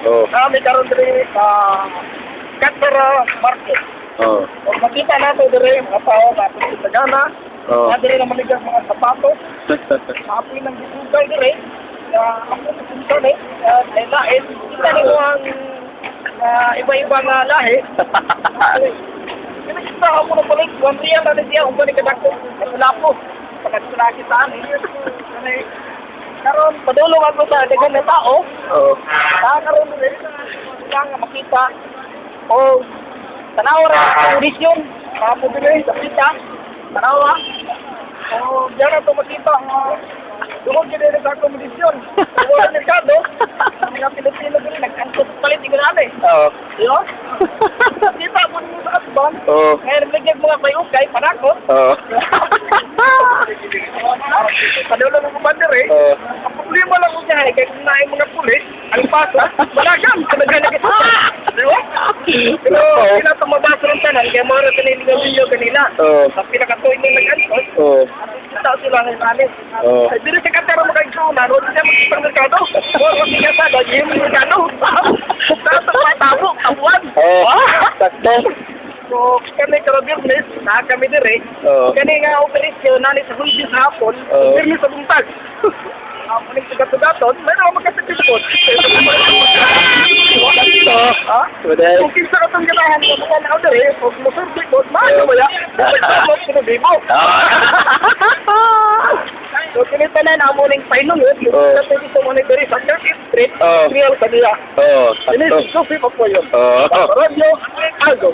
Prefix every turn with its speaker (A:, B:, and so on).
A: Oh.
B: Kami karon diri sa Catara Market.
A: Oh.
B: Kung makita nato diri mga tao na sa Tagana,
A: Oh.
B: diri na maligas mga sapatos, apoy ng gitugay diri. Ako sa punta ni, lain, kita ni mo ang iba-ibang lahi. Kita ako na balik, 1 real na siya, kung balik ka dako, wala po. Pagkasura kita ani. Karon padulong ako sa dagan na tao.
A: Oh.
B: Karon rin nga makita o tanaw ra ang kondisyon kapo diri sa pita. Tanaw ra. O diyan to makita dugo gid sa kondisyon. Wala merkado. Mga Pilipino diri nagkantos palit ignorante.
A: Oh.
B: Yo. Kita mo ni sa asban.
A: Oh.
B: Ngayon bigyan mga bayukay panakot.
A: Oh.
B: Padulong ako ba diri?
A: Oh.
B: Ang problema lang ko dyan, kaya kung naay mga pulis, ang paso, malagam, talaga na kita. Di ba? Pero, sila itong mabasa ng tanan, kaya mga ratanilig ang video kanila.
A: Oh.
B: Sa pinakatuloy ng nag-antos,
A: Oh.
B: tao sila ng alis.
A: Oh.
B: Ay, dito sa katero magkagsunan, huwag siya magkita ng merkado. Huwag mo siya sa dahil yung merkado. Tapos matabo, tabuan.
A: Oh. Sakto.
B: So, kami business, na kami dire.
A: Oh.
B: Kani nga operasyon, nani sa Hulbis hapon,
A: Oh.
B: pirmi sa buntag. Maling sugat-sugaton, mayroon ako magkasipipot. Ha?
A: Buday.
B: Kung kinsa ka itong ganahan ko, mukha na ako dire, kung musurbikot, maano ba yan? Dapat sa mga bibo. So, kinita na na mo ning painunod, yung
A: Oh.
B: sa dito mo ning dire sa 30th Street,
A: Oh.
B: real kanila.
A: Oh.
B: Ini
A: Sakto.
B: si Sophie pa po yun.
A: Oh.
B: Radio, Aldo.